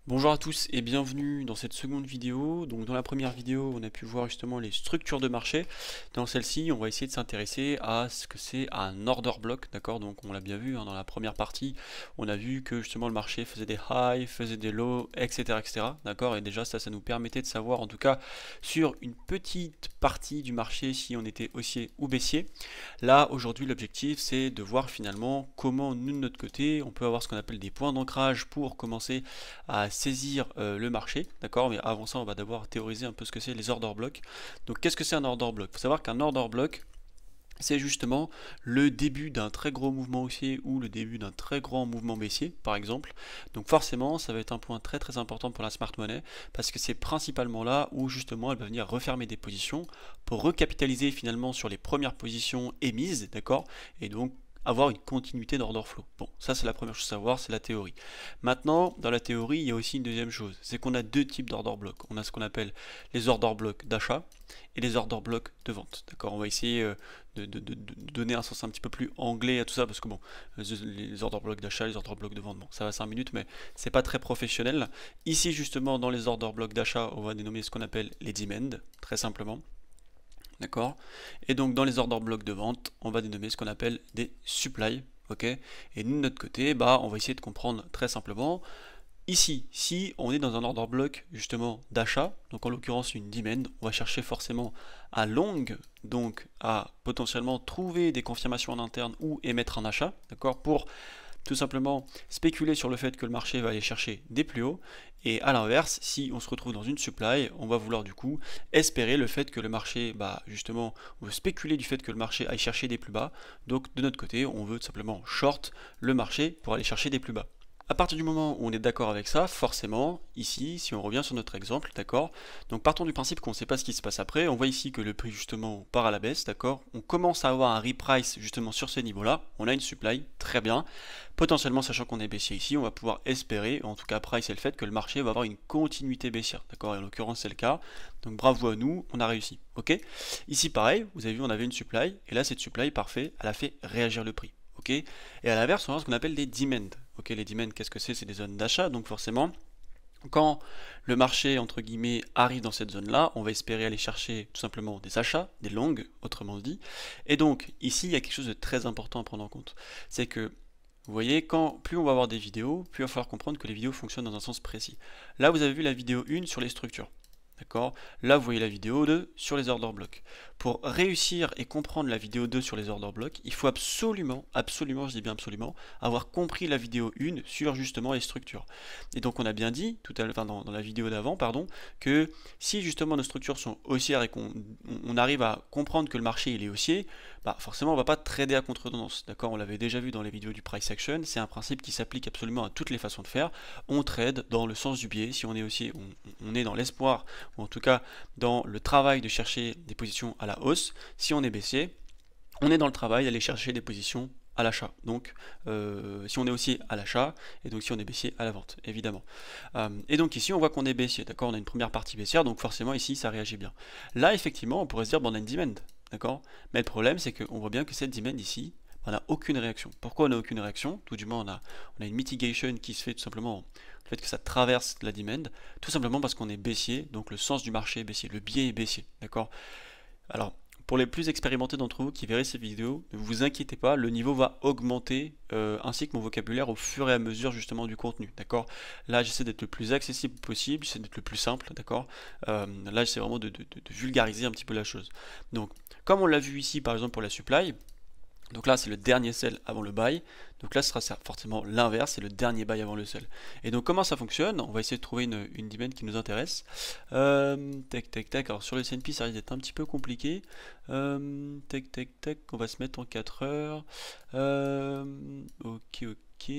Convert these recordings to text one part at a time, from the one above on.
Bonjour à tous et bienvenue dans cette seconde vidéo. Donc dans la première vidéo, on a pu voir justement les structures de marché. Dans celle-ci, on va essayer de s'intéresser à ce que c'est un order block, d'accord? Donc on l'a bien vu dans la première partie, on a vu que justement le marché faisait des highs, faisait des lows, etc., etc., d'accord? Et déjà ça nous permettait de savoir en tout cas sur une petite partie du marché si on était haussier ou baissier. Là aujourd'hui l'objectif c'est de voir finalement comment nous de notre côté on peut avoir ce qu'on appelle des points d'ancrage pour commencer à saisir le marché, d'accord? Mais avant ça, on va d'abord théoriser un peu ce que c'est les order blocks. Donc, qu'est-ce que c'est un order block? Il faut savoir qu'un order block, c'est justement le début d'un très gros mouvement haussier ou le début d'un très grand mouvement baissier, par exemple. Donc forcément, ça va être un point très très important pour la smart money parce que c'est principalement là où justement elle va venir refermer des positions pour recapitaliser finalement sur les premières positions émises, d'accord? Et donc avoir une continuité d'order flow. Bon, ça c'est la première chose à savoir, c'est la théorie. Maintenant, dans la théorie, il y a aussi une deuxième chose, c'est qu'on a deux types d'order blocks. On a ce qu'on appelle les order blocks d'achat et les order blocks de vente. D'accord? On va essayer de donner un sens un petit peu plus anglais à tout ça parce que bon, les order blocks d'achat, les order blocks de vente, bon, ça va 5 minutes, mais c'est pas très professionnel. Ici, justement, dans les order blocks d'achat, on va dénommer ce qu'on appelle les demand, très simplement. D'accord? Et donc dans les order blocks de vente, on va dénommer ce qu'on appelle des supply. Ok? Et nous de notre côté, bah, on va essayer de comprendre très simplement. Ici, si on est dans un order block justement d'achat, donc en l'occurrence une demand, on va chercher forcément à long, donc à potentiellement trouver des confirmations en interne ou émettre un achat, d'accord, pour tout simplement spéculer sur le fait que le marché va aller chercher des plus hauts. Et à l'inverse, si on se retrouve dans une supply, on va vouloir du coup espérer le fait que le marché, bah justement, on veut spéculer du fait que le marché aille chercher des plus bas. Donc de notre côté, on veut tout simplement short le marché pour aller chercher des plus bas. À partir du moment où on est d'accord avec ça, forcément, ici, si on revient sur notre exemple, d'accord, donc partons du principe qu'on ne sait pas ce qui se passe après, on voit ici que le prix justement part à la baisse, d'accord, on commence à avoir un reprice justement sur ces niveaux-là, on a une supply, très bien, potentiellement sachant qu'on est baissier ici, on va pouvoir espérer, en tout cas price et le fait que le marché va avoir une continuité baissière, d'accord, et en l'occurrence c'est le cas, donc bravo à nous, on a réussi, ok. Ici pareil, vous avez vu on avait une supply, et là cette supply, parfait, elle a fait réagir le prix. Okay. Et à l'inverse, on a ce qu'on appelle des demands. Okay, les demands, qu'est-ce que c'est? C'est des zones d'achat, donc forcément, quand le marché, entre guillemets, arrive dans cette zone-là, on va espérer aller chercher tout simplement des achats, des longs, autrement dit. Et donc, ici, il y a quelque chose de très important à prendre en compte. C'est que, vous voyez, plus on va avoir des vidéos, plus il va falloir comprendre que les vidéos fonctionnent dans un sens précis. Là, vous avez vu la vidéo 1 sur les structures. D'accord? Là, vous voyez la vidéo 2 sur les order blocks. Pour réussir et comprendre la vidéo 2 sur les order blocks, il faut absolument, absolument, je dis bien absolument, avoir compris la vidéo 1 sur justement les structures. Et donc, on a bien dit, tout à l'heure, enfin, dans la vidéo d'avant, pardon, que si justement nos structures sont haussières et qu'on arrive à comprendre que le marché il est haussier, bah forcément, on ne va pas trader à contre-tendance. D'accord? On l'avait déjà vu dans les vidéos du price action, c'est un principe qui s'applique absolument à toutes les façons de faire. On trade dans le sens du biais. Si on est haussier, on est dans l'espoir ou en tout cas dans le travail de chercher des positions à la hausse. Si on est baissier, on est dans le travail d'aller chercher des positions à l'achat. Donc, si on est haussier à l'achat, et donc si on est baissier à la vente, évidemment. Et donc ici, on voit qu'on est baissier, d'accord? On a une première partie baissière, donc forcément ici, ça réagit bien. Là, effectivement, on pourrait se dire, bon, on a une demand, d'accord? Mais le problème, c'est qu'on voit bien que cette demand ici, on n'a aucune réaction. Pourquoi on n'a aucune réaction? Tout du moins, on a une mitigation qui se fait tout simplement le fait que ça traverse la demand, tout simplement parce qu'on est baissier, donc le sens du marché est baissier, le biais est baissier, d'accord? Alors, pour les plus expérimentés d'entre vous qui verrez ces vidéos, ne vous inquiétez pas, le niveau va augmenter ainsi que mon vocabulaire au fur et à mesure justement du contenu, d'accord? Là, j'essaie d'être le plus accessible possible, j'essaie d'être le plus simple, d'accord? Là, j'essaie vraiment de vulgariser un petit peu la chose. Donc, comme on l'a vu ici par exemple pour la supply, donc là, c'est le dernier sell avant le buy. Donc là, ce sera forcément l'inverse, c'est le dernier buy avant le sell. Et donc, comment ça fonctionne? On va essayer de trouver une demand qui nous intéresse. Tac, tac, tac. Alors, sur le S&P, ça risque d'être un petit peu compliqué. Tac, tac, tac. On va se mettre en 4 heures. Ok, ok.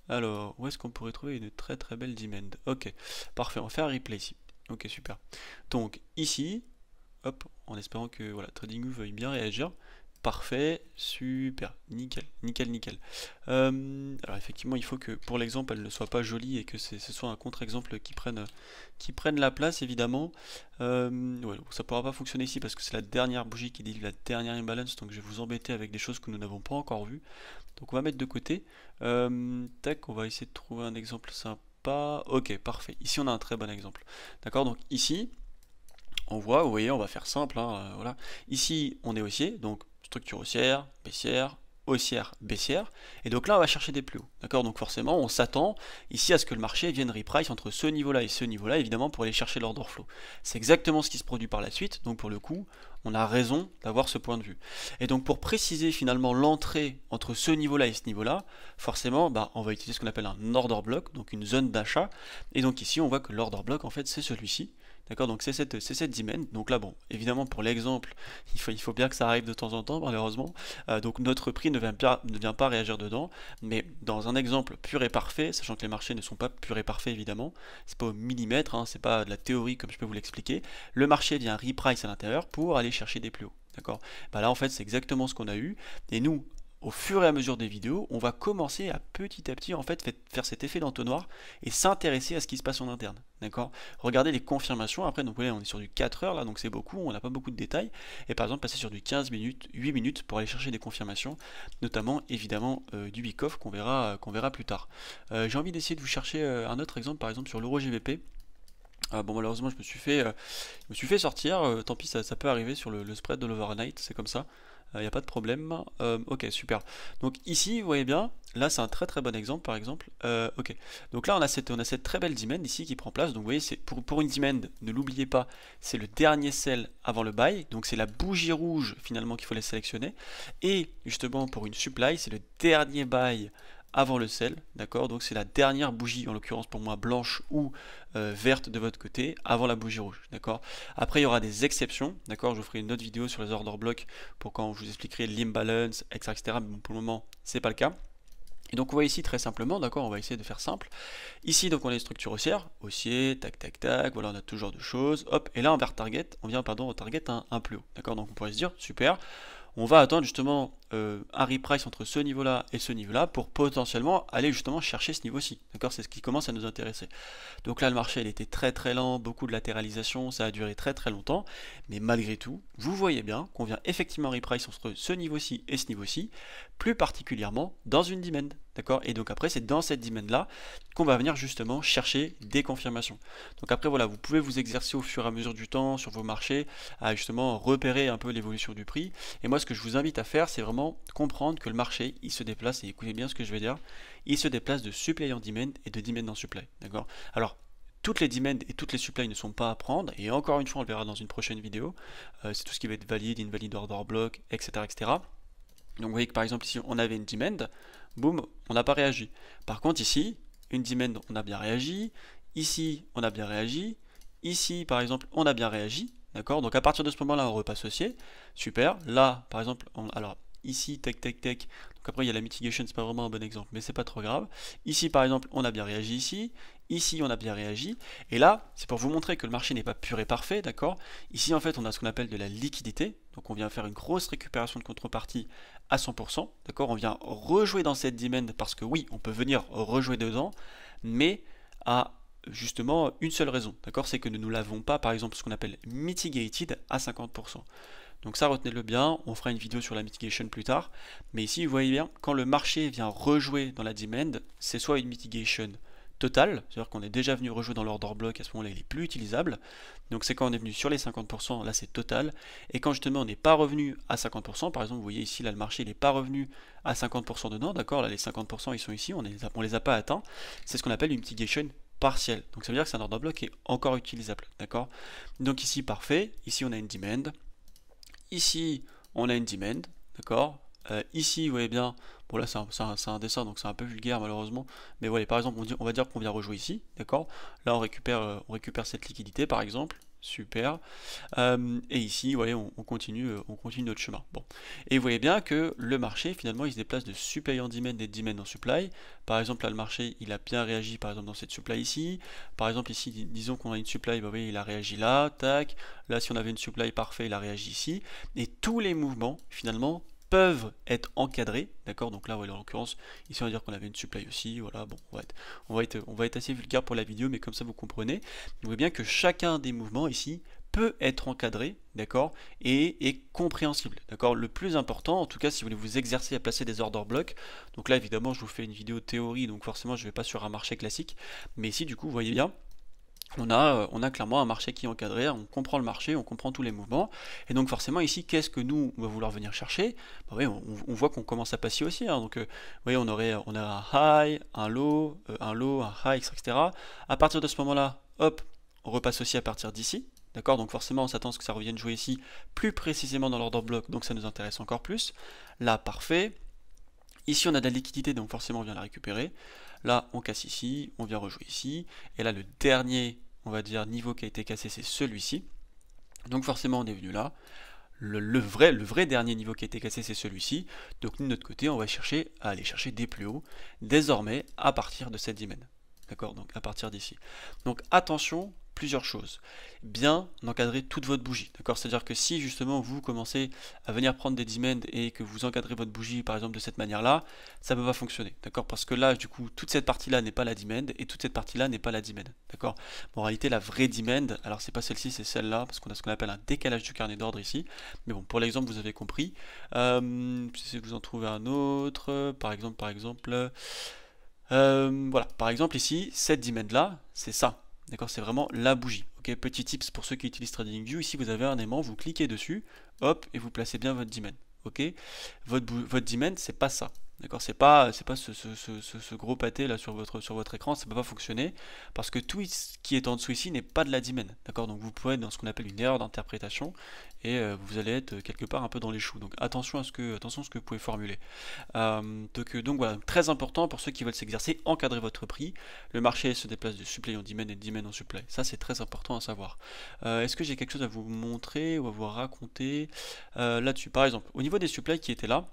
Alors, où est-ce qu'on pourrait trouver une très très belle demand? Ok, parfait. On va faire un replay ici. Ok, super. Donc, ici, hop, en espérant que voilà, TradingView veuille bien réagir. Parfait, super, nickel, nickel, nickel. Alors effectivement, il faut que pour l'exemple, elle ne soit pas jolie et que ce soit un contre-exemple qui prenne la place, évidemment. Ouais, ça ne pourra pas fonctionner ici parce que c'est la dernière bougie qui dit la dernière imbalance, donc je vais vous embêter avec des choses que nous n'avons pas encore vues. Donc on va mettre de côté. Tac, on va essayer de trouver un exemple sympa. pas. Ok, parfait. Ici, on a un très bon exemple. D'accord, donc ici, on voit, vous voyez, on va faire simple, hein, voilà. Ici, on est haussier, donc structure haussière, baissière, baissière. Et donc là, on va chercher des plus hauts. D'accord, donc forcément, on s'attend ici à ce que le marché vienne reprice entre ce niveau-là et ce niveau-là, évidemment, pour aller chercher l'order flow. C'est exactement ce qui se produit par la suite. Donc pour le coup, on a raison d'avoir ce point de vue. Et donc pour préciser finalement l'entrée entre ce niveau-là et ce niveau-là, forcément, on va utiliser ce qu'on appelle un order block, donc une zone d'achat. Et donc ici, on voit que l'order block, en fait, c'est celui-ci. D'accord, donc c'est cette dimen. Donc là, bon, évidemment, pour l'exemple, il faut bien que ça arrive de temps en temps, malheureusement. Donc notre prix ne vient pas réagir dedans. Mais dans un exemple pur et parfait, sachant que les marchés ne sont pas purs et parfaits, évidemment, c'est pas au millimètre, hein, c'est pas de la théorie comme je peux vous l'expliquer. Le marché vient reprice à l'intérieur pour aller chercher des plus hauts. D'accord, là, en fait, c'est exactement ce qu'on a eu. Et nous, au fur et à mesure des vidéos, on va commencer à petit en fait faire cet effet d'entonnoir et s'intéresser à ce qui se passe en interne. D'accord, regardez les confirmations. Après, donc, vous voyez, on est sur du 4 heures là, donc c'est beaucoup, on n'a pas beaucoup de détails. Et par exemple, passer sur du 15 minutes, 8 minutes pour aller chercher des confirmations, notamment évidemment du Wyckoff qu'on verra plus tard. J'ai envie d'essayer de vous chercher un autre exemple, par exemple sur l'euro GBP. Bon, malheureusement, je me suis fait sortir. Tant pis, ça peut arriver sur le spread de l'overnight, c'est comme ça. Il n'y a pas de problème. Ok, super. Donc ici, vous voyez bien, là c'est un très très bon exemple par exemple. Ok, donc là on a cette très belle demand ici qui prend place. Donc vous voyez, c'est pour une demand, ne l'oubliez pas, c'est le dernier sell avant le buy. Donc c'est la bougie rouge finalement qu'il faut les sélectionner. Et justement pour une supply, c'est le dernier buy avant le sell, d'accord, donc c'est la dernière bougie, en l'occurrence pour moi blanche ou verte de votre côté, avant la bougie rouge, d'accord. Après il y aura des exceptions, d'accord, je vous ferai une autre vidéo sur les order blocks pour quand je vous expliquerai l'imbalance, etc., mais bon, pour le moment c'est pas le cas. Et donc on voit ici très simplement, d'accord, on va essayer de faire simple. Ici donc on a une structure haussière, haussier, tac tac tac, voilà, on a tout genre de choses, hop, et là on vient au target un plus haut, d'accord, donc on pourrait se dire super. On va attendre justement un reprice entre ce niveau-là et ce niveau-là pour potentiellement aller justement chercher ce niveau-ci. D'accord, c'est ce qui commence à nous intéresser. Donc là, le marché, il était très très lent, beaucoup de latéralisation, ça a duré très très longtemps. Mais malgré tout, vous voyez bien qu'on vient effectivement reprice entre ce niveau-ci et ce niveau-ci, plus particulièrement dans une demand. D'accord, et donc après, c'est dans cette demand-là qu'on va venir justement chercher des confirmations. Donc après, voilà, vous pouvez vous exercer au fur et à mesure du temps sur vos marchés à justement repérer un peu l'évolution du prix. Et moi, ce que je vous invite à faire, c'est vraiment comprendre que le marché, il se déplace, et écoutez bien ce que je vais dire, il se déplace de supply en demand et de demand en supply. D'accord, alors, toutes les demands et toutes les supplies ne sont pas à prendre, et encore une fois, on le verra dans une prochaine vidéo. C'est tout ce qui va être valide, invalide, order block, etc., etc. Donc vous voyez que par exemple ici on avait une demand, boum, on n'a pas réagi. Par contre ici, une demand, on a bien réagi, ici on a bien réagi, ici par exemple on a bien réagi, d'accord. Donc à partir de ce moment là on repasse haussier, super. Là par exemple, alors ici tac tac tac, donc après il y a la mitigation, c'est pas vraiment un bon exemple, mais c'est pas trop grave. Ici par exemple on a bien réagi ici on a bien réagi, et là c'est pour vous montrer que le marché n'est pas pur et parfait, d'accord. Ici en fait on a ce qu'on appelle de la liquidité, donc on vient faire une grosse récupération de contrepartie à 100%, d'accord, on vient rejouer dans cette demand parce que oui, on peut venir rejouer dedans, mais à justement une seule raison, d'accord, c'est que nous ne l'avons pas, par exemple, ce qu'on appelle mitigated à 50%. Donc ça, retenez-le bien, on fera une vidéo sur la mitigation plus tard, mais ici, vous voyez bien, quand le marché vient rejouer dans la demand, c'est soit une mitigation totale, c'est-à-dire qu'on est déjà venu rejouer dans l'order block, à ce moment-là il est plus utilisable, donc c'est quand on est venu sur les 50%, là c'est total, et quand justement on n'est pas revenu à 50%, par exemple vous voyez ici là le marché il n'est pas revenu à 50% dedans, d'accord, là les 50% ils sont ici, on les a pas atteints, c'est ce qu'on appelle une mitigation partielle, donc ça veut dire que c'est un order block qui est encore utilisable, d'accord. Donc ici parfait, ici on a une demand, ici on a une demand, d'accord. Ici, vous voyez bien, bon là c'est un dessin donc c'est un peu vulgaire malheureusement, mais voilà, par exemple on va dire qu'on vient rejouer ici, d'accord. Là on récupère cette liquidité par exemple, super. Et ici, vous voyez, on continue notre chemin. Bon, et vous voyez bien que le marché finalement il se déplace de supply en demand et de demand en supply. Par exemple là le marché il a bien réagi par exemple dans cette supply ici. Par exemple ici, disons qu'on a une supply, bah, vous voyez, il a réagi là, tac. Là si on avait une supply parfait, il a réagi ici. Et tous les mouvements finalement peuvent être encadrés, d'accord. Donc là, voilà, en l'occurrence, ici on va dire qu'on avait une supply aussi, voilà, bon, on va être assez vulgaire pour la vidéo, mais comme ça vous comprenez. Vous voyez bien que chacun des mouvements ici peut être encadré, d'accord, et est compréhensible, d'accord. Le plus important, en tout cas, si vous voulez vous exercer à placer des order blocks, donc là, évidemment, je vous fais une vidéo théorie, donc forcément, je ne vais pas sur un marché classique, mais ici, du coup, vous voyez bien, on a clairement un marché qui est encadré, on comprend le marché, on comprend tous les mouvements, et donc forcément ici, qu'est-ce que nous, on va vouloir venir chercher? Bah oui, on voit qu'on commence à passer aussi, hein. Donc vous voyez, on a un high, un low, un high, etc. À partir de ce moment-là, hop, on repasse aussi à partir d'ici, d'accord? Donc forcément, on s'attend à ce que ça revienne jouer ici, plus précisément dans l'order block, donc ça nous intéresse encore plus. Là, parfait. Ici, on a de la liquidité, donc forcément, on vient la récupérer. Là, on casse ici, on vient rejouer ici. Et là, le dernier, on va dire, niveau qui a été cassé, c'est celui-ci. Donc forcément, on est venu là. Le vrai dernier niveau qui a été cassé, c'est celui-ci. Donc nous, de notre côté, on va chercher à aller chercher des plus hauts, désormais, à partir de cette dimension. D'accord? Donc à partir d'ici. Donc attention, plusieurs choses. Bien encadrer toute votre bougie. D'accord? C'est-à-dire que si justement vous commencez à venir prendre des dimensions et que vous encadrez votre bougie par exemple de cette manière-là, ça ne peut pas fonctionner. D'accord? Parce que là, du coup, toute cette partie-là n'est pas la dimension et toute cette partie-là n'est pas la dimension. D'accord? Bon, en réalité, la vraie dimension, alors c'est pas celle-ci, c'est celle-là, parce qu'on a ce qu'on appelle un décalage du carnet d'ordre ici. Mais bon, pour l'exemple, vous avez compris. Si vous en trouvez un autre, par exemple, voilà, par exemple ici, cette dimension-là, c'est ça. D'accord, c'est vraiment la bougie. Ok, petit tips pour ceux qui utilisent TradingView, ici vous avez un aimant, vous cliquez dessus, hop, et vous placez bien votre dimension. Ok, votre dimension, c'est pas ça. D'accord, c'est pas ce gros pâté là sur votre écran, ça peut pas fonctionner parce que tout ce qui est en dessous ici n'est pas de la dimension. D'accord, donc vous pouvez être dans ce qu'on appelle une erreur d'interprétation et vous allez être quelque part un peu dans les choux. Donc attention à ce que vous pouvez formuler. Donc voilà, très important pour ceux qui veulent s'exercer, encadrer votre prix. Le marché se déplace de supply en dimension et de dimension en supply. Ça c'est très important à savoir. Est-ce que j'ai quelque chose à vous montrer ou à vous raconter là-dessus? Par exemple, au niveau des supply qui étaient là.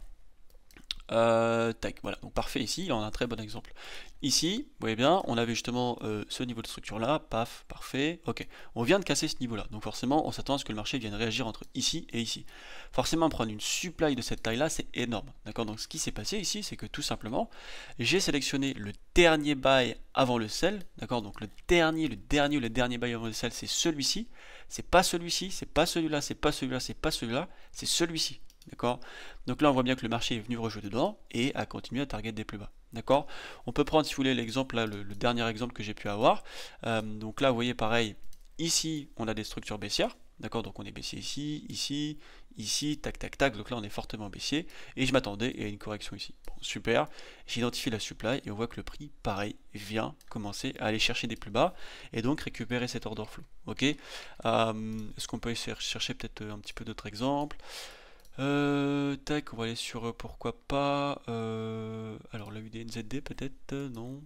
Tac, voilà, donc parfait ici, on a un très bon exemple. Ici, vous voyez bien, on avait justement ce niveau de structure là, paf, parfait, ok. On vient de casser ce niveau là, donc forcément on s'attend à ce que le marché vienne réagir entre ici et ici. Forcément prendre une supply de cette taille là, c'est énorme, d'accord. Donc ce qui s'est passé ici, c'est que tout simplement, j'ai sélectionné le dernier buy avant le sell, d'accord. Donc le dernier buy avant le sell, c'est celui-ci, c'est pas celui-ci, c'est pas celui-là, c'est pas celui-là, c'est pas celui-là, c'est celui-ci. D'accord? Donc là, on voit bien que le marché est venu rejouer dedans et a continué à target des plus bas. D'accord? On peut prendre, si vous voulez, l'exemple, là, le dernier exemple que j'ai pu avoir. Donc là, vous voyez, pareil, ici, on a des structures baissières. D'accord? Donc on est baissier ici, ici, ici, tac, tac, tac. Donc là, on est fortement baissier. Et je m'attendais à une correction ici. Bon, super. J'identifie la supply et on voit que le prix, pareil, vient commencer à aller chercher des plus bas et donc récupérer cet order flow. Ok? Est-ce qu'on peut chercher peut-être un petit peu d'autres exemples? Tac, on va aller sur pourquoi pas. Alors la UDNZD peut-être, non.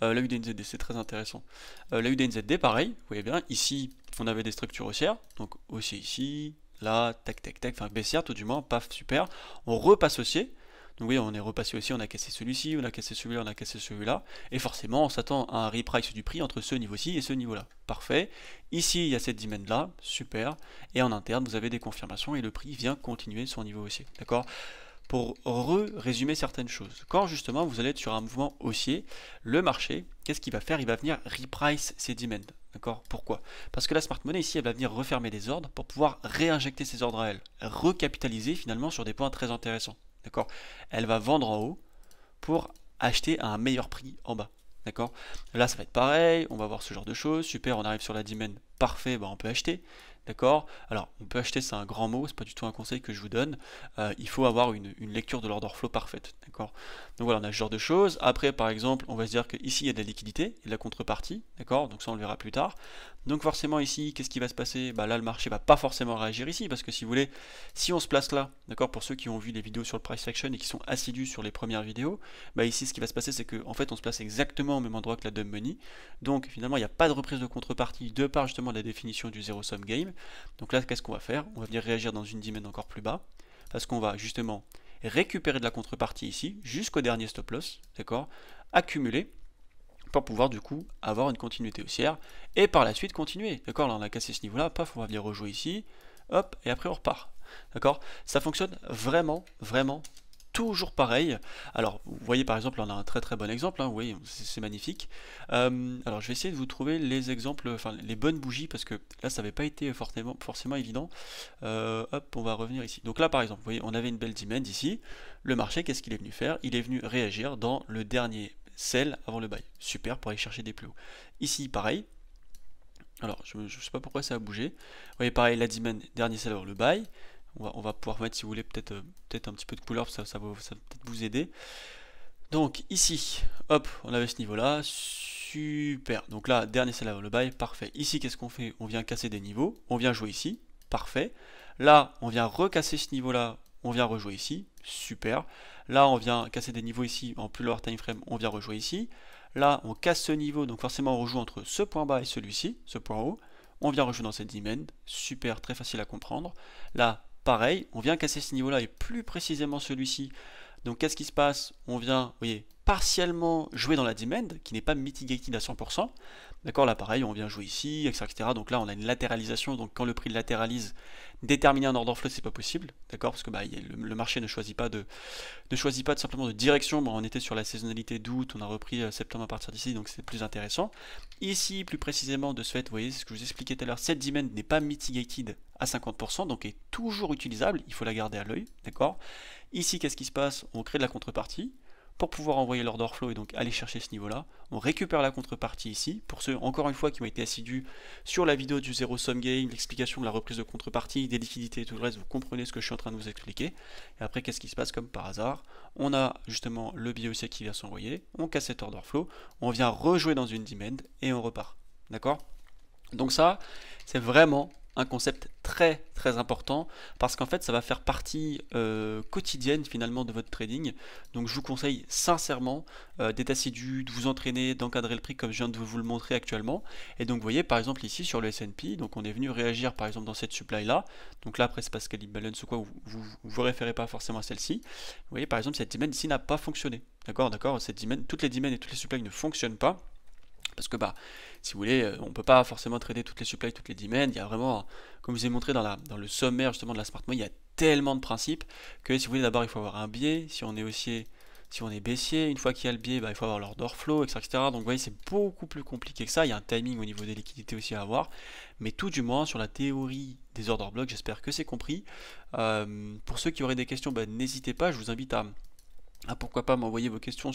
La UDNZD c'est très intéressant. La UDNZD pareil, vous voyez bien, ici on avait des structures haussières, donc haussier ici, là, tac tac tac, enfin baissière tout du moins, paf, super. On repasse haussier. Donc oui, on est repassé aussi, on a cassé celui-ci, on a cassé celui-là, on a cassé celui-là. Et forcément, on s'attend à un reprice du prix entre ce niveau-ci et ce niveau-là. Parfait. Ici, il y a cette dimension-là, super. Et en interne, vous avez des confirmations et le prix vient continuer son niveau haussier. D'accord? Pour résumer certaines choses, quand justement vous allez être sur un mouvement haussier, le marché, qu'est-ce qu'il va faire? Il va venir reprice ces dimensions. D'accord? Pourquoi? Parce que la smart money ici, elle va venir refermer des ordres pour pouvoir réinjecter ses ordres à elle, recapitaliser finalement sur des points très intéressants. D'accord? Elle va vendre en haut pour acheter à un meilleur prix en bas. D'accord? Là, ça va être pareil, on va voir ce genre de choses. Super, on arrive sur la dimension, parfait, on peut acheter. D'accord? Alors, on peut acheter, c'est un grand mot, c'est pas du tout un conseil que je vous donne. Il faut avoir une lecture de l'order flow parfaite. D'accord? Donc voilà, on a ce genre de choses. Après, par exemple, on va se dire qu'ici, il y a de la liquidité et de la contrepartie. D'accord? Donc ça, on le verra plus tard. Donc forcément, ici, qu'est-ce qui va se passer? Là, le marché va pas forcément réagir ici, parce que si vous voulez, si on se place là, d'accord, pour ceux qui ont vu les vidéos sur le price action et qui sont assidus sur les premières vidéos, ici, ce qui va se passer, c'est qu'en fait, on se place exactement au même endroit que la dumb money. Donc finalement, il n'y a pas de reprise de contrepartie de par justement la définition du zero sum game. Donc là, qu'est-ce qu'on va faire? On va venir réagir dans une dimension encore plus bas, parce qu'on va justement récupérer de la contrepartie ici, jusqu'au dernier stop loss, d'accord, accumuler, pour pouvoir du coup avoir une continuité haussière, et par la suite continuer, d'accord, là on a cassé ce niveau là, paf, on va venir rejouer ici, hop, et après on repart, d'accord, ça fonctionne vraiment, vraiment toujours pareil. Alors, vous voyez par exemple, on a un très très bon exemple, hein, vous voyez, c'est magnifique. Alors, je vais essayer de vous trouver les exemples, enfin les bonnes bougies, parce que là, ça n'avait pas été forcément évident. Hop, on va revenir ici. Donc là, par exemple, vous voyez, on avait une belle demand ici. Le marché, qu'est-ce qu'il est venu faire? Il est venu réagir dans le dernier sell avant le buy. Super, pour aller chercher des plus hauts. Ici, pareil. Alors, je ne sais pas pourquoi ça a bougé. Vous voyez, pareil, la demand, dernier sell avant le buy. On va pouvoir mettre, si vous voulez, peut-être un petit peu de couleur, ça va peut-être vous aider. Donc ici, hop, on avait ce niveau-là, super. Donc là, dernier sell avant le buy, parfait. Ici, qu'est-ce qu'on fait? On vient casser des niveaux, on vient jouer ici, parfait. Là, on vient recasser ce niveau-là, on vient rejouer ici, super. Là, on vient casser des niveaux ici, en plus lower time frame, on vient rejouer ici. Là, on casse ce niveau, donc forcément on rejoue entre ce point bas et celui-ci, ce point haut. On vient rejouer dans cette demand, super, très facile à comprendre. Là, pareil, on vient casser ce niveau-là et plus précisément celui-ci. Donc qu'est-ce qui se passe? On vient, vous voyez, partiellement jouer dans la demand, qui n'est pas mitigated à 100%. D'accord, là pareil, on vient jouer ici, etc. Donc là on a une latéralisation, donc quand le prix latéralise, déterminer un order flow, c'est pas possible, d'accord, parce que bah, le marché ne choisit pas simplement de direction. Bon, on était sur la saisonnalité d'août, on a repris septembre à partir d'ici, donc c'est plus intéressant. Ici, plus précisément, de ce fait, vous voyez, c'est ce que je vous expliquais tout à l'heure, cette demand n'est pas mitigated à 50%, donc est toujours utilisable, il faut la garder à l'œil, d'accord. Ici, qu'est-ce qui se passe? On crée de la contrepartie pour pouvoir envoyer l'order flow et donc aller chercher ce niveau-là. On récupère la contrepartie ici. Pour ceux, encore une fois, qui ont été assidus sur la vidéo du zéro sum game, l'explication de la reprise de contrepartie, des liquidités et tout le reste, vous comprenez ce que je suis en train de vous expliquer. Et après, qu'est-ce qui se passe? Comme par hasard, on a justement le billet aussi qui vient s'envoyer, on casse cet order flow, on vient rejouer dans une demand et on repart. D'accord? Donc ça, c'est vraiment un concept très très important parce qu'en fait ça va faire partie quotidienne finalement de votre trading. Donc je vous conseille sincèrement d'être assidu, de vous entraîner, d'encadrer le prix comme je viens de vous le montrer actuellement. Et donc vous voyez par exemple ici sur le S&P, donc on est venu réagir par exemple dans cette supply là. Donc là après c'est parce qu'elle balance ou quoi, vous référez pas forcément à celle-ci. Vous voyez par exemple cette demand ici n'a pas fonctionné. D'accord, cette demand, toutes les demands et toutes les supplies ne fonctionnent pas. Parce que bah, si vous voulez, on ne peut pas forcément trader toutes les supplies, toutes les demands. Il y a vraiment, comme je vous ai montré dans le sommaire justement de la Smart Money, il y a tellement de principes que si vous voulez, d'abord il faut avoir un biais. Si on est baissier, une fois qu'il y a le biais, bah, il faut avoir l'order flow, etc., Donc vous voyez, c'est beaucoup plus compliqué que ça. Il y a un timing au niveau des liquidités aussi à avoir. Mais tout du moins, sur la théorie des order blocks, j'espère que c'est compris. Pour ceux qui auraient des questions, bah, n'hésitez pas, je vous invite à pourquoi pas m'envoyer vos questions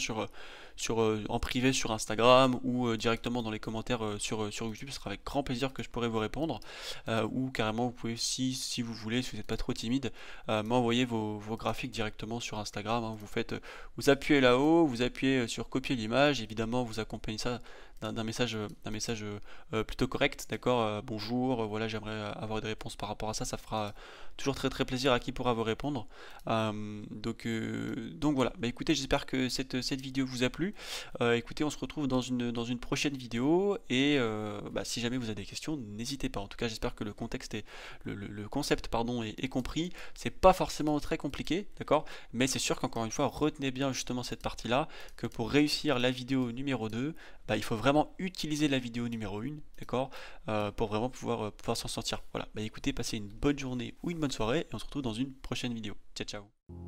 en privé sur Instagram ou directement dans les commentaires sur YouTube. Ce sera avec grand plaisir que je pourrai vous répondre. Ou carrément, vous pouvez, si vous voulez, si vous n'êtes pas trop timide, m'envoyer vos graphiques directement sur Instagram. Hein. Vous appuyez là-haut, vous appuyez sur copier l'image. Évidemment, vous accompagnez ça d'un message plutôt correct, d'accord, bonjour, voilà, j'aimerais avoir des réponses par rapport à ça, ça fera toujours très très plaisir à qui pourra vous répondre. Donc voilà, bah écoutez, j'espère que cette vidéo vous a plu. Écoutez, on se retrouve dans une prochaine vidéo et bah, si jamais vous avez des questions, n'hésitez pas. En tout cas, j'espère que le concept est compris. C'est pas forcément très compliqué, d'accord, mais c'est sûr qu'encore une fois, retenez bien justement cette partie-là, que pour réussir la vidéo numéro 2, bah, il faut vraiment utiliser la vidéo numéro 1, d'accord, pour vraiment pouvoir s'en sortir. Voilà, bah écoutez, passez une bonne journée ou une bonne soirée et on se retrouve dans une prochaine vidéo. Ciao, ciao.